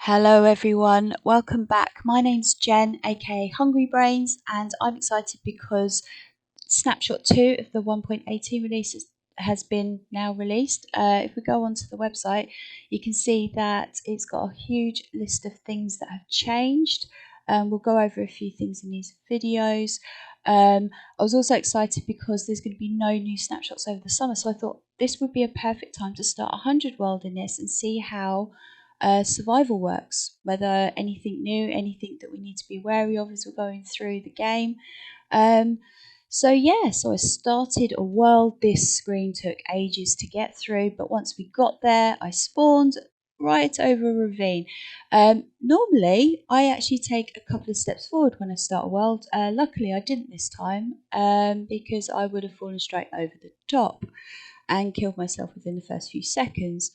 Hello everyone, welcome back. My name's Jen, aka Hungry Brains, and I'm excited because Snapshot 2 of the 1.18 release has been now released. If we go onto the website, you can see that it's got a huge list of things that have changed. We'll go over a few things in these videos. I was also excited because there's going to be no new snapshots over the summer, so I thought this would be a perfect time to start 100 World in this and see how survival works, whether anything new, anything that we need to be wary of as we're going through the game. So I started a world. This screen took ages to get through, but once we got there, I spawned right over a ravine. Normally, I actually take a couple of steps forward when I start a world. Luckily, I didn't this time because I would have fallen straight over the top and killed myself within the first few seconds.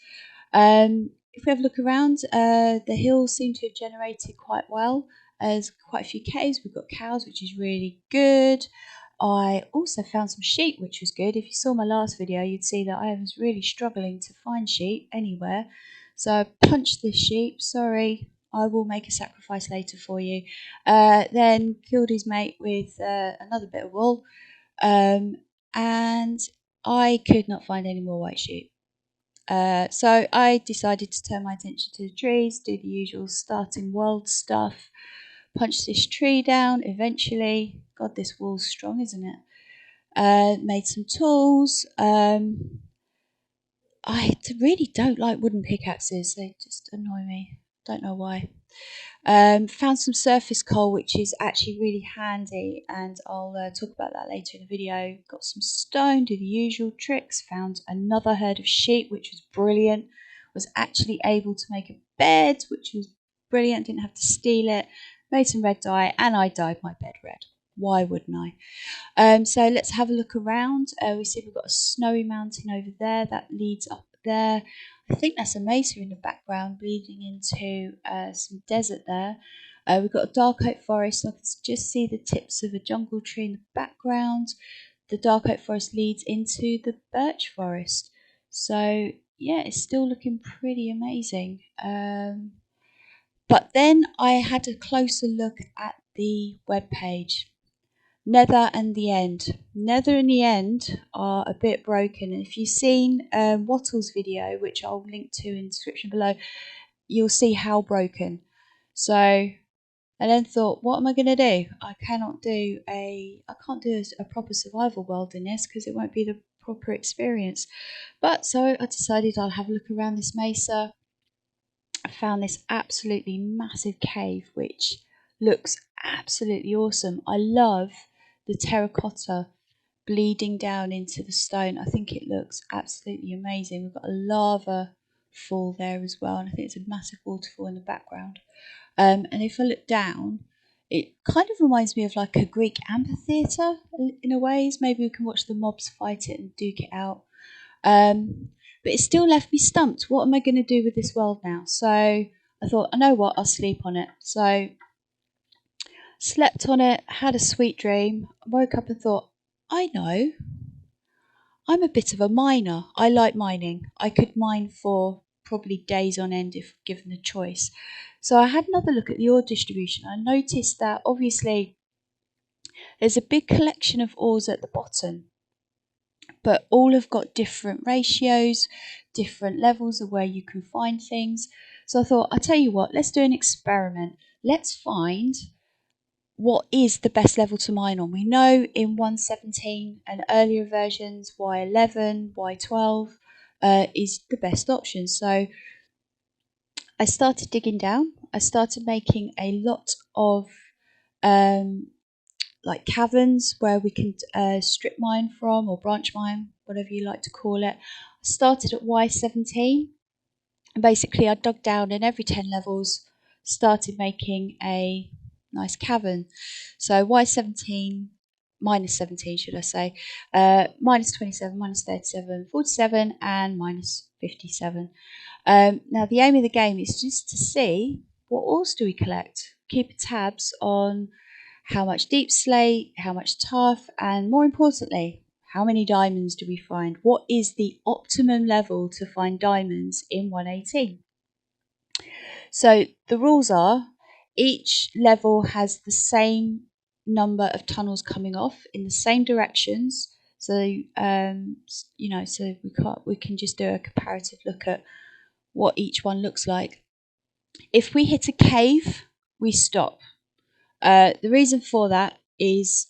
If we have a look around, the hills seem to have generated quite well. There's quite a few caves. We've got cows, which is really good. I also found some sheep, which was good. If you saw my last video, you'd see that I was really struggling to find sheep anywhere. So I punched this sheep. Sorry, I will make a sacrifice later for you. Then killed his mate with another bit of wool. And I could not find any more white sheep. So I decided to turn my attention to the trees, do the usual starting world stuff, punch this tree down eventually. God, this wall's strong, isn't it? Made some tools. I really don't like wooden pickaxes. They just annoy me. Don't know why. Found some surface coal, which is actually really handy, and I'll talk about that later in the video. Got some stone, do the usual tricks. Found another herd of sheep, which was brilliant. Was actually able to make a bed, which was brilliant. Didn't have to steal it. Made some red dye, and I dyed my bed red. Why wouldn't I? So let's have a look around. We see we've got a snowy mountain over there that leads up there. I think that's a mesa in the background leading into some desert there. We've got a dark oak forest. I can just see the tips of a jungle tree in the background. The dark oak forest leads into the birch forest. So yeah, it's still looking pretty amazing. But then I had a closer look at the web page. Nether and the End. Nether and the End are a bit broken. And if you've seen Wattle's video, which I'll link to in the description below, you'll see how broken. So I then thought, what am I going to do? I can't do a proper survival world in this because it won't be the proper experience. But so I decided I'll have a look around this mesa. I found this absolutely massive cave, which looks absolutely awesome. I love the terracotta bleeding down into the stone. I think it looks absolutely amazing. We've got a lava fall there as well, and I think it's a massive waterfall in the background. And if I look down, it kind of reminds me of like a Greek amphitheatre in a ways. Maybe we can watch the mobs fight it and duke it out. But it still left me stumped. What am I going to do with this world now? So I thought, I know what, I'll sleep on it. So slept on it, had a sweet dream, woke up and thought, I know, I'm a bit of a miner. I like mining. I could mine for probably days on end if given the choice. So I had another look at the ore distribution. I noticed that obviously there's a big collection of ores at the bottom, but all have got different ratios, different levels of where you can find things. So I thought, I'll tell you what, let's do an experiment. Let's find what is the best level to mine on. We know in 1.17 and earlier versions, Y11, Y12 is the best option. So I started digging down. I started making a lot of like caverns where we can strip mine from, or branch mine, whatever you like to call it. I started at Y17, and basically I dug down, and every 10 levels started making a nice cavern. So Y17 minus 17, should I say, minus 27, minus 37, 47, and minus 57. Now the aim of the game is just to see what ores do we collect. Keep tabs on how much deep slate, how much tuff, and more importantly, how many diamonds do we find? What is the optimum level to find diamonds in 1.18? So the rules are each level has the same number of tunnels coming off in the same directions. So so we can just do a comparative look at what each one looks like. If we hit a cave, we stop. The reason for that is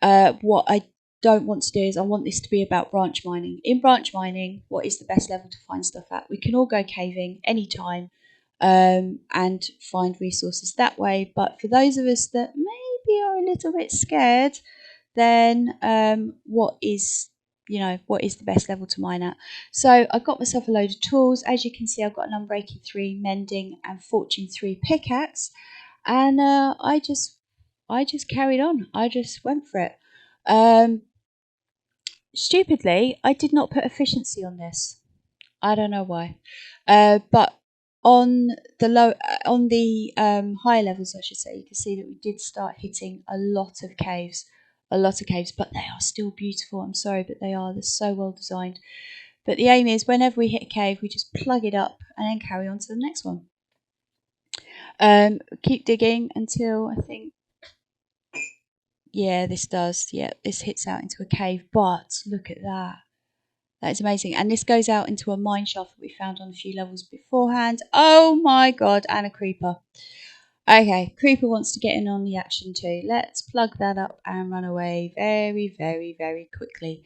what I don't want to do is I want this to be about branch mining. In branch mining, what is the best level to find stuff at? We can all go caving anytime and find resources that way. But for those of us that maybe are a little bit scared, then what is the best level to mine at? So I got myself a load of tools. As you can see, I've got an Unbreaking 3 mending and Fortune 3 pickaxe, and I just carried on. I just went for it. Stupidly, I did not put efficiency on this. I don't know why, but on the higher levels, I should say, you can see that we did start hitting a lot of caves, but they are still beautiful. I'm sorry, but they're so well designed. But the aim is whenever we hit a cave, we just plug it up and then carry on to the next one. Keep digging until I think, yeah, this hits out into a cave. But look at that. That is amazing. And this goes out into a mine shaft that we found on a few levels beforehand. Oh my god, and a creeper. Okay, creeper wants to get in on the action too. Let's plug that up and run away very, very, very quickly.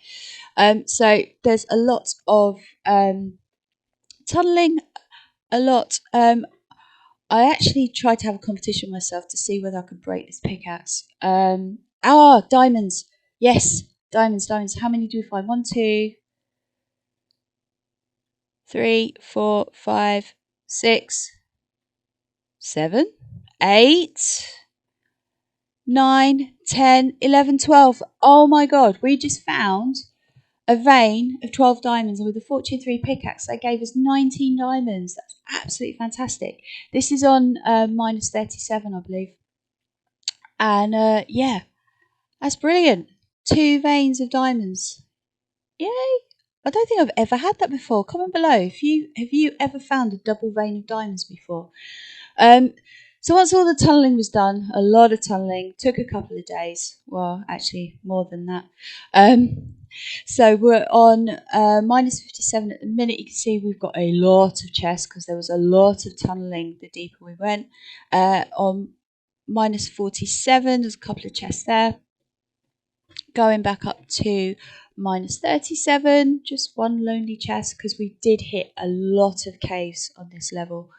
So there's a lot of tunneling, a lot. I actually tried to have a competition myself to see whether I could break this pickaxe. Diamonds. Yes, diamonds. How many do we find? 1, 2, 3, 4, 5, 6, 7, 8, 9, 10, 11, 12. Oh my god, we just found a vein of 12 diamonds, and with the Fortune 3 pickaxe, they gave us 19 diamonds. That's absolutely fantastic. This is on minus 37, I believe. And yeah, that's brilliant. 2 veins of diamonds. Yay! I don't think I've ever had that before. Comment below if have you ever found a double vein of diamonds before. So once all the tunnelling was done, a lot of tunnelling, took a couple of days. Well, actually more than that. So we're on minus 57 at the minute. You can see we've got a lot of chests because there was a lot of tunnelling the deeper we went. On minus 47, there's a couple of chests there. Going back up to minus 37, just one lonely chest because we did hit a lot of caves on this level.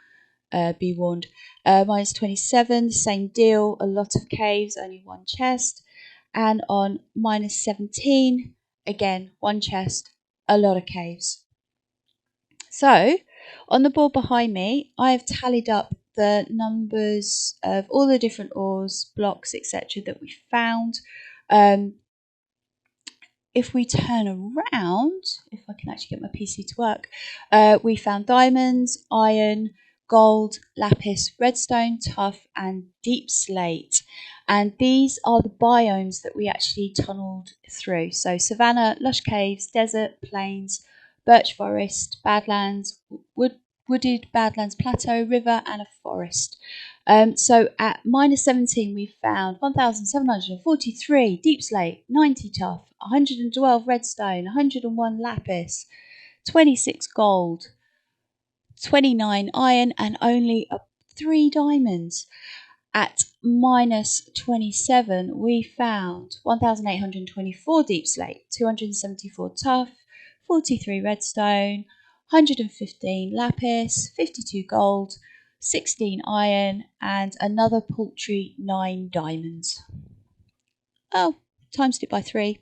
Be warned. Minus 27, same deal, a lot of caves, only one chest. And on minus 17, again, one chest, a lot of caves. So, on the board behind me, I have tallied up the numbers of all the different ores, blocks, etc. that we found. If we turn around, if I can actually get my PC to work, we found diamonds, iron, gold, lapis, redstone, tuff, and deep slate. And these are the biomes that we actually tunneled through. So savanna, lush caves, desert, plains, birch forest, badlands, wooded badlands plateau, river, and a forest. So at minus 17, we found 1,743 deep slate, 90 tuff, 112 redstone, 101 lapis, 26 gold, 29 iron, and only 3 diamonds. At minus 27, we found 1,824 deep slate, 274 tuff, 43 redstone, 115 lapis, 52 gold, 16 iron, and another paltry 9 diamonds. Oh, times it by 3.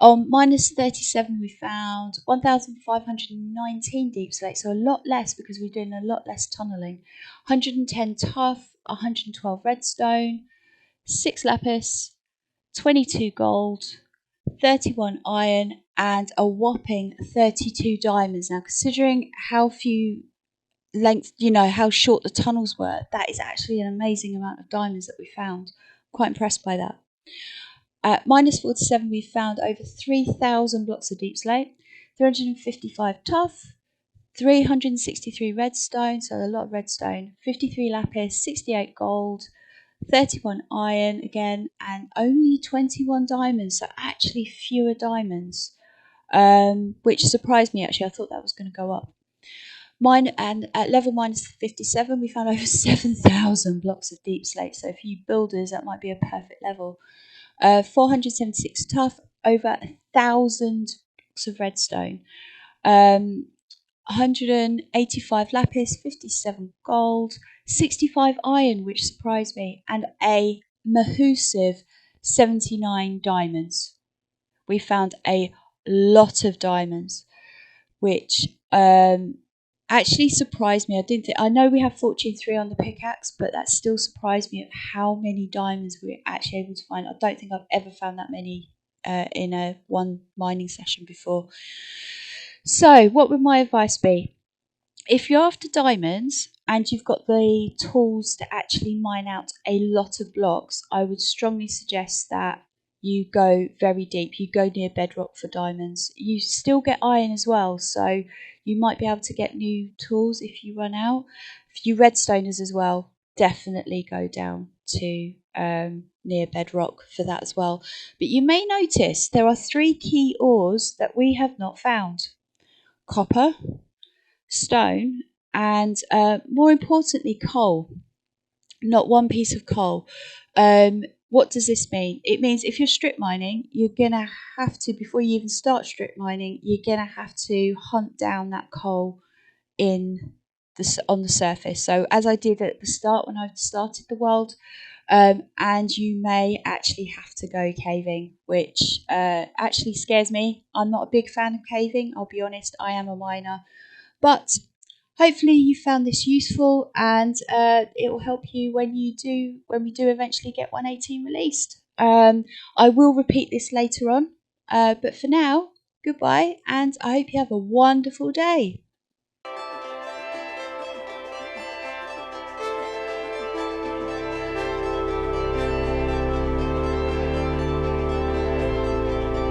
On minus 37, we found 1,519 deep slate, so a lot less because we're doing a lot less tunnelling. 110 tuff, 112 redstone, 6 lapis, 22 gold, 31 iron, and a whopping 32 diamonds. Now, considering how few length, how short the tunnels were, that is actually an amazing amount of diamonds that we found. Quite impressed by that. At minus 47, we found over 3,000 blocks of deep slate, 355 tuff, 363 redstone, so a lot of redstone, 53 lapis, 68 gold, 31 iron again, and only 21 diamonds, so actually fewer diamonds, which surprised me actually. I thought that was going to go up. Mine, and at level -57, we found over 7,000 blocks of deep slate, so for you builders, that might be a perfect level. 476 tough, over 1,000 blocks of redstone. 185 lapis, 57 gold, 65 iron, which surprised me, and a massive 79 diamonds. We found a lot of diamonds, which actually surprised me. I know we have Fortune 3 on the pickaxe, but that still surprised me at how many diamonds we were actually able to find. I don't think I've ever found that many in a one mining session before. So what would my advice be? If you're after diamonds and you've got the tools to actually mine out a lot of blocks, I would strongly suggest that you go very deep. You go near bedrock for diamonds. You still get iron as well, so you might be able to get new tools if you run out. For you redstoners as well, definitely go down to near bedrock for that as well. But you may notice there are 3 key ores that we have not found: copper, stone, and more importantly, coal. Not one piece of coal. What does this mean? It means if you're strip mining, you're going to have to, before you even start strip mining, you're going to have to hunt down that coal on the surface. So as I did at the start when I started the world, and you may actually have to go caving, which actually scares me. I'm not a big fan of caving, I'll be honest. I am a miner. But hopefully you found this useful, and it will help you when we do eventually get 1.18 released. I will repeat this later on, but for now, goodbye, and I hope you have a wonderful day.